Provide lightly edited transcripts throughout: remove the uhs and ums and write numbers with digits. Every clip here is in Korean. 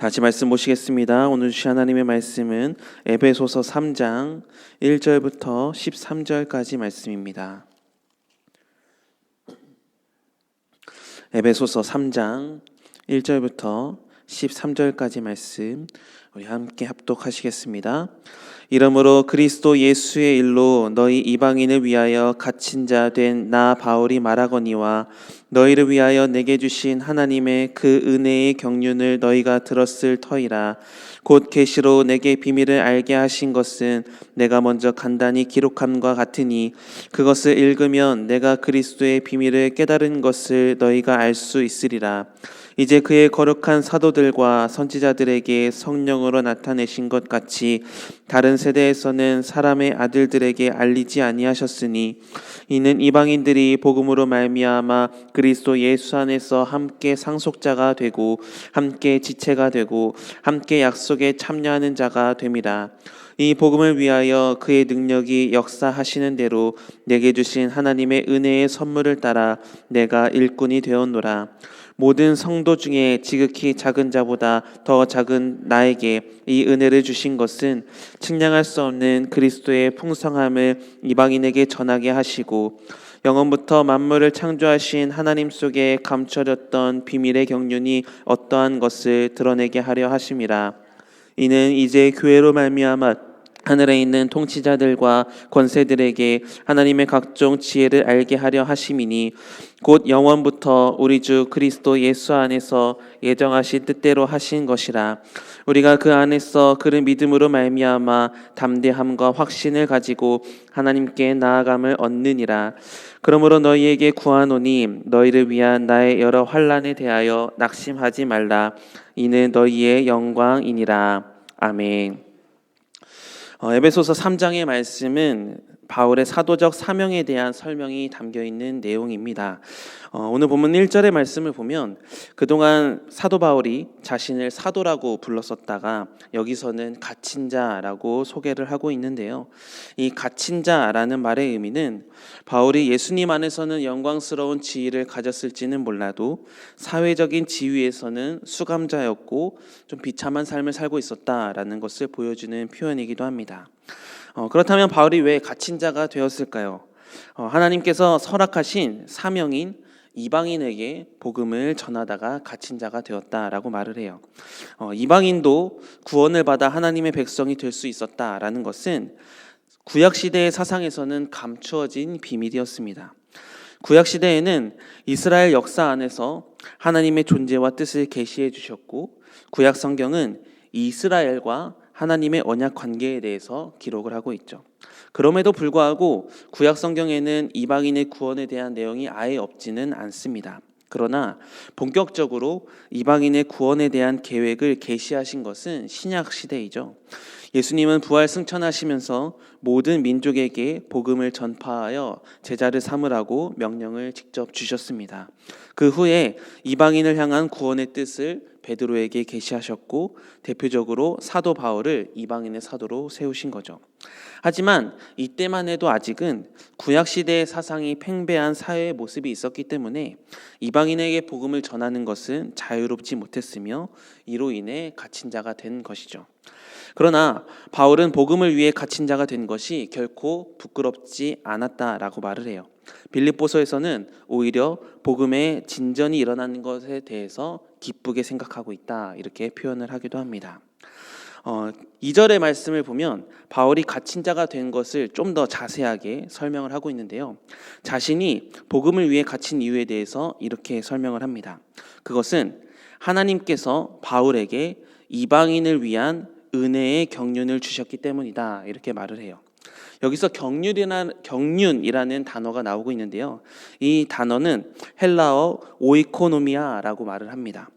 같이 말씀 보시겠습니다. 오늘 주신 하나님의 말씀은 에베소서 3장 1절부터 13절까지 말씀입니다. 에베소서 3장 1절부터 13절까지 말씀 우리 함께 합독하시겠습니다. 이러므로 그리스도 예수의 일로 너희 이방인을 위하여 갇힌 자 된 나 바울이 말하거니와 너희를 위하여 내게 주신 하나님의 그 은혜의 경륜을 너희가 들었을 터이라. 곧 계시로 내게 비밀을 알게 하신 것은 내가 먼저 간단히 기록함과 같으니 그것을 읽으면 내가 그리스도의 비밀을 깨달은 것을 너희가 알 수 있으리라. 이제 그의 거룩한 사도들과 선지자들에게 성령으로 나타내신 것 같이 다른 세대에서는 사람의 아들들에게 알리지 아니하셨으니 이는 이방인들이 복음으로 말미암아 그리스도 예수 안에서 함께 상속자가 되고 함께 지체가 되고 함께 약속에 참여하는 자가 됨이라. 이 복음을 위하여 그의 능력이 역사하시는 대로 내게 주신 하나님의 은혜의 선물을 따라 내가 일꾼이 되었노라. 모든 성도 중에 지극히 작은 자보다 더 작은 나에게 이 은혜를 주신 것은 측량할 수 없는 그리스도의 풍성함을 이방인에게 전하게 하시고 영원부터 만물을 창조하신 하나님 속에 감춰졌던 비밀의 경륜이 어떠한 것을 드러내게 하려 하심이라. 이는 이제 교회로 말미암아 하늘에 있는 통치자들과 권세들에게 하나님의 각종 지혜를 알게 하려 하심이니 곧 영원부터 우리 주 그리스도 예수 안에서 예정하신 뜻대로 하신 것이라. 우리가 그 안에서 그를 믿음으로 말미암아 담대함과 확신을 가지고 하나님께 나아감을 얻느니라. 그러므로 너희에게 구하노니 너희를 위한 나의 여러 환난에 대하여 낙심하지 말라. 이는 너희의 영광이니라. 아멘. 에베소서 3장의 말씀은 바울의 사도적 사명에 대한 설명이 담겨있는 내용입니다. 오늘 본문 1절의 말씀을 보면 그동안 사도 바울이 자신을 사도라고 불렀었다가 여기서는 갇힌 자라고 소개를 하고 있는데요. 이 갇힌 자라는 말의 의미는 바울이 예수님 안에서는 영광스러운 지위를 가졌을지는 몰라도 사회적인 지위에서는 수감자였고 좀 비참한 삶을 살고 있었다라는 것을 보여주는 표현이기도 합니다. 그렇다면 바울이 왜 갇힌 자가 되었을까요? 하나님께서 설악하신 사명인 이방인에게 복음을 전하다가 갇힌 자가 되었다라고 말을 해요. 이방인도 구원을 받아 하나님의 백성이 될 수 있었다라는 것은 구약시대의 사상에서는 감추어진 비밀이었습니다. 구약시대에는 이스라엘 역사 안에서 하나님의 존재와 뜻을 계시해 주셨고 구약 성경은 이스라엘과 하나님의 언약 관계에 대해서 기록을 하고 있죠. 그럼에도 불구하고 구약 성경에는 이방인의 구원에 대한 내용이 아예 없지는 않습니다. 그러나 본격적으로 이방인의 구원에 대한 계획을 계시하신 것은 신약 시대이죠. 예수님은 부활 승천하시면서 모든 민족에게 복음을 전파하여 제자를 삼으라고 명령을 직접 주셨습니다. 그 후에 이방인을 향한 구원의 뜻을 베드로에게 계시하셨고 대표적으로 사도 바울을 이방인의 사도로 세우신 거죠. 하지만 이때만 해도 아직은 구약시대의 사상이 팽배한 사회의 모습이 있었기 때문에 이방인에게 복음을 전하는 것은 자유롭지 못했으며 이로 인해 갇힌 자가 된 것이죠. 그러나 바울은 복음을 위해 갇힌 자가 된 것이 결코 부끄럽지 않았다라고 말을 해요. 빌립보서에서는 오히려 복음의 진전이 일어나는 것에 대해서 기쁘게 생각하고 있다 이렇게 표현을 하기도 합니다. 2절의 말씀을 보면 바울이 갇힌 자가 된 것을 좀 더 자세하게 설명을 하고 있는데요. 자신이 복음을 위해 갇힌 이유에 대해서 이렇게 설명을 합니다. 그것은 하나님께서 바울에게 이방인을 위한 은혜의 경륜을 주셨기 때문이다 이렇게 말을 해요. 여기서 경륜이라는 단어가 나오고 있는데요. 이 단어는 헬라어 오이코노미아라고 말을 합니다.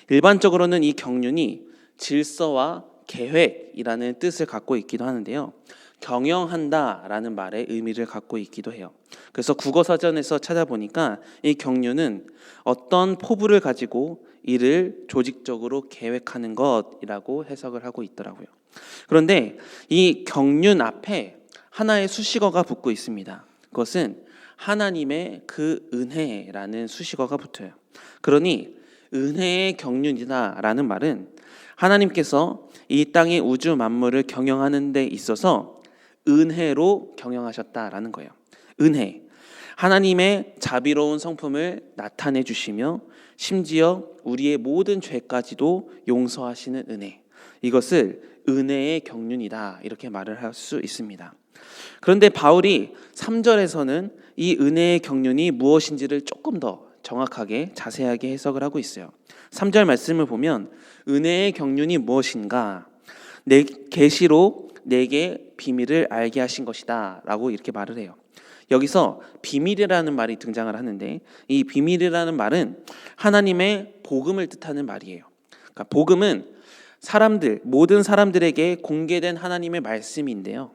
일반적으로는 이 경륜이 질서와 계획이라는 뜻을 갖고 있기도 하는데요. 경영한다라는 말의 의미를 갖고 있기도 해요. 그래서 국어사전에서 찾아보니까 이 경륜은 어떤 포부를 가지고 이를 조직적으로 계획하는 것이라고 해석을 하고 있더라고요. 그런데 이 경륜 앞에 하나의 수식어가 붙고 있습니다. 그것은 하나님의 그 은혜라는 수식어가 붙어요. 그러니 은혜의 경륜이다라는 말은 하나님께서 이 땅의 우주 만물을 경영하는 데 있어서 은혜로 경영하셨다라는 거예요. 은혜. 하나님의 자비로운 성품을 나타내 주시며 심지어 우리의 모든 죄까지도 용서하시는 은혜. 이것을 은혜의 경륜이다 이렇게 말을 할 수 있습니다. 그런데 바울이 3절에서는 이 은혜의 경륜이 무엇인지를 조금 더 정확하게 자세하게 해석을 하고 있어요. 3절 말씀을 보면 은혜의 경륜이 무엇인가? 내 계시로 내게 비밀을 알게 하신 것이다 라고 이렇게 말을 해요. 여기서 비밀이라는 말이 등장을 하는데 이 비밀이라는 말은 하나님의 복음을 뜻하는 말이에요. 그러니까 복음은 모든 사람들에게 공개된 하나님의 말씀인데요.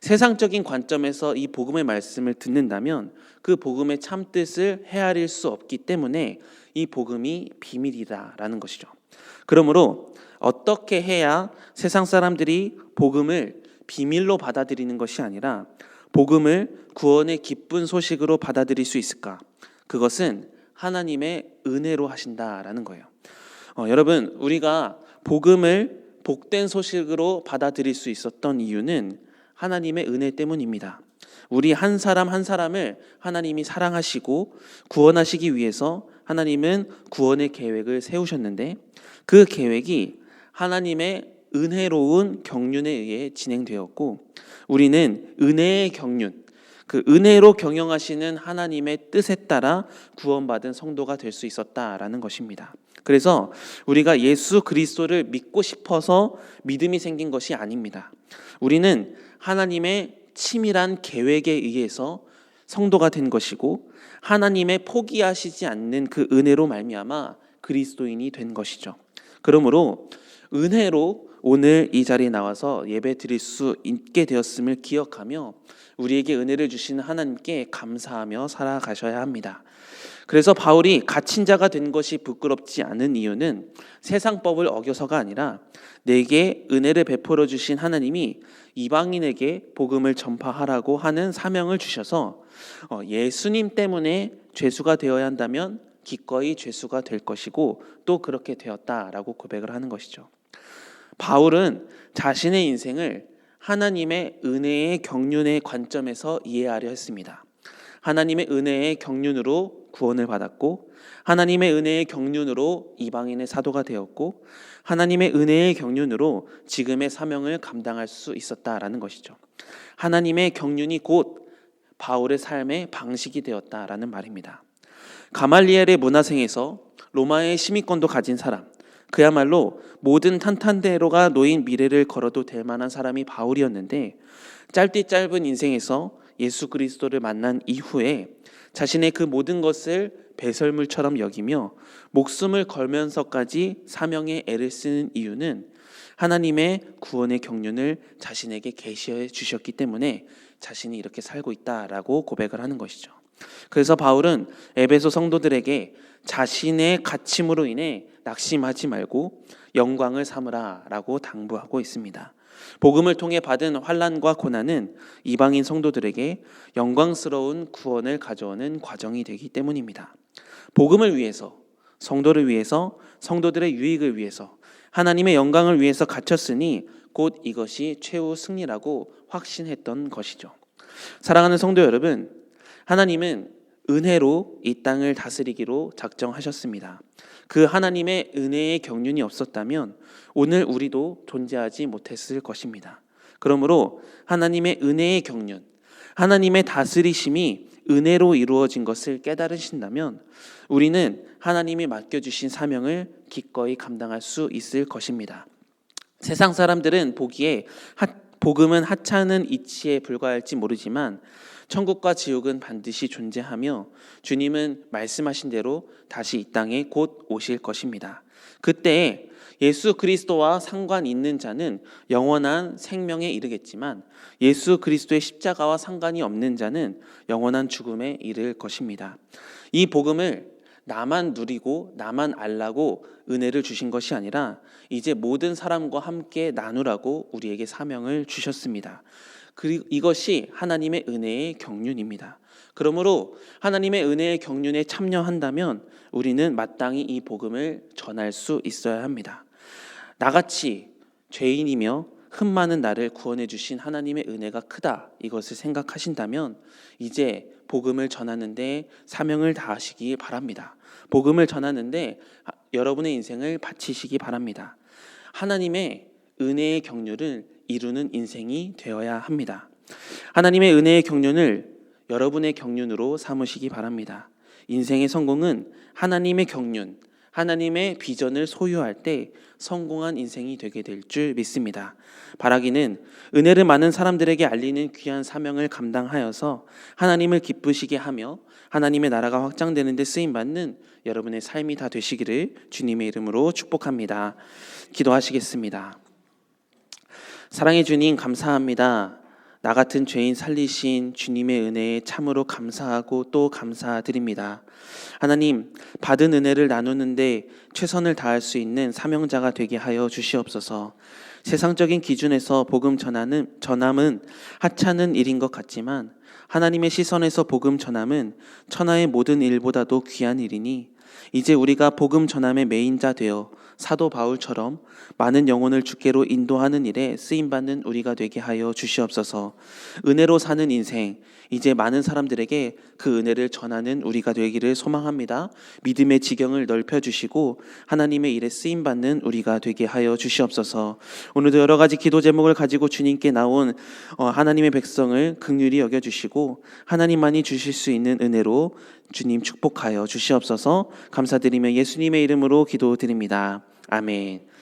세상적인 관점에서 이 복음의 말씀을 듣는다면 그 복음의 참뜻을 헤아릴 수 없기 때문에 이 복음이 비밀이다라는 것이죠. 그러므로 어떻게 해야 세상 사람들이 복음을 비밀로 받아들이는 것이 아니라 복음을 구원의 기쁜 소식으로 받아들일 수 있을까? 그것은 하나님의 은혜로 하신다라는 거예요. 여러분, 우리가 복음을 복된 소식으로 받아들일 수 있었던 이유는 하나님의 은혜 때문입니다. 우리 한 사람 한 사람을 하나님이 사랑하시고 구원하시기 위해서 하나님은 구원의 계획을 세우셨는데 그 계획이 하나님의 은혜로운 경륜에 의해 진행되었고 우리는 은혜의 경륜, 그 은혜로 경영하시는 하나님의 뜻에 따라 구원받은 성도가 될 수 있었다라는 것입니다. 그래서 우리가 예수 그리스도를 믿고 싶어서 믿음이 생긴 것이 아닙니다. 우리는 하나님의 치밀한 계획에 의해서 성도가 된 것이고 하나님의 포기하시지 않는 그 은혜로 말미암아 그리스도인이 된 것이죠. 그러므로 은혜로 오늘 이 자리에 나와서 예배 드릴 수 있게 되었음을 기억하며 우리에게 은혜를 주시는 하나님께 감사하며 살아가셔야 합니다. 그래서 바울이 갇힌 자가 된 것이 부끄럽지 않은 이유는 세상법을 어겨서가 아니라 내게 은혜를 베풀어 주신 하나님이 이방인에게 복음을 전파하라고 하는 사명을 주셔서 예수님 때문에 죄수가 되어야 한다면 기꺼이 죄수가 될 것이고 또 그렇게 되었다라고 고백을 하는 것이죠. 바울은 자신의 인생을 하나님의 은혜의 경륜의 관점에서 이해하려 했습니다. 하나님의 은혜의 경륜으로 구원을 받았고 하나님의 은혜의 경륜으로 이방인의 사도가 되었고 하나님의 은혜의 경륜으로 지금의 사명을 감당할 수 있었다라는 것이죠. 하나님의 경륜이 곧 바울의 삶의 방식이 되었다라는 말입니다. 가말리엘의 문화생에서 로마의 시민권도 가진 사람, 그야말로 모든 탄탄대로가 놓인 미래를 걸어도 될 만한 사람이 바울이었는데 짧디 짧은 인생에서 예수 그리스도를 만난 이후에 자신의 그 모든 것을 배설물처럼 여기며 목숨을 걸면서까지 사명에 애를 쓰는 이유는 하나님의 구원의 경륜을 자신에게 계시해 주셨기 때문에 자신이 이렇게 살고 있다라고 고백을 하는 것이죠. 그래서 바울은 에베소 성도들에게 자신의 갇힘으로 인해 낙심하지 말고 영광을 삼으라라고 당부하고 있습니다. 복음을 통해 받은 환난과 고난은 이방인 성도들에게 영광스러운 구원을 가져오는 과정이 되기 때문입니다. 복음을 위해서, 성도를 위해서, 성도들의 유익을 위해서, 하나님의 영광을 위해서 갇혔으니 곧 이것이 최후 승리라고 확신했던 것이죠. 사랑하는 성도 여러분, 하나님은 은혜로 이 땅을 다스리기로 작정하셨습니다. 그 하나님의 은혜의 경륜이 없었다면 오늘 우리도 존재하지 못했을 것입니다. 그러므로 하나님의 은혜의 경륜, 하나님의 다스리심이 은혜로 이루어진 것을 깨달으신다면 우리는 하나님이 맡겨주신 사명을 기꺼이 감당할 수 있을 것입니다. 세상 사람들은 보기에 복음은 하찮은 이치에 불과할지 모르지만 천국과 지옥은 반드시 존재하며 주님은 말씀하신 대로 다시 이 땅에 곧 오실 것입니다. 그때 예수 그리스도와 상관 있는 자는 영원한 생명에 이르겠지만 예수 그리스도의 십자가와 상관이 없는 자는 영원한 죽음에 이를 것입니다. 이 복음을 나만 누리고 나만 알라고 은혜를 주신 것이 아니라 이제 모든 사람과 함께 나누라고 우리에게 사명을 주셨습니다. 이것이 하나님의 은혜의 경륜입니다. 그러므로 하나님의 은혜의 경륜에 참여한다면 우리는 마땅히 이 복음을 전할 수 있어야 합니다. 나같이 죄인이며 흠 많은 나를 구원해 주신 하나님의 은혜가 크다, 이것을 생각하신다면 이제 복음을 전하는데 사명을 다하시기 바랍니다. 복음을 전하는데 여러분의 인생을 바치시기 바랍니다. 하나님의 은혜의 경륜을 이루는 인생이 되어야 합니다. 하나님의 은혜의 경륜을 여러분의 경륜으로 삼으시기 바랍니다. 인생의 성공은 하나님의 경륜, 하나님의 비전을 소유할 때 성공한 인생이 되게 될 줄 믿습니다. 바라기는 은혜를 많은 사람들에게 알리는 귀한 사명을 감당하여서 하나님을 기쁘시게 하며 하나님의 나라가 확장되는 데 쓰임받는 여러분의 삶이 다 되시기를 주님의 이름으로 축복합니다. 기도하시겠습니다. 사랑의 주님, 감사합니다. 나 같은 죄인 살리신 주님의 은혜에 참으로 감사하고 또 감사드립니다. 하나님, 받은 은혜를 나누는데 최선을 다할 수 있는 사명자가 되게 하여 주시옵소서. 세상적인 기준에서 복음 전함은 하찮은 일인 것 같지만 하나님의 시선에서 복음 전함은 천하의 모든 일보다도 귀한 일이니 이제 우리가 복음 전함의 메인자 되어 사도 바울처럼 많은 영혼을 주께로 인도하는 일에 쓰임받는 우리가 되게 하여 주시옵소서. 은혜로 사는 인생, 이제 많은 사람들에게 그 은혜를 전하는 우리가 되기를 소망합니다. 믿음의 지경을 넓혀주시고 하나님의 일에 쓰임받는 우리가 되게 하여 주시옵소서. 오늘도 여러 가지 기도 제목을 가지고 주님께 나온 하나님의 백성을 긍휼히 여겨주시고 하나님만이 주실 수 있는 은혜로 주님 축복하여 주시옵소서. 감사드리며 예수님의 이름으로 기도드립니다. 아멘.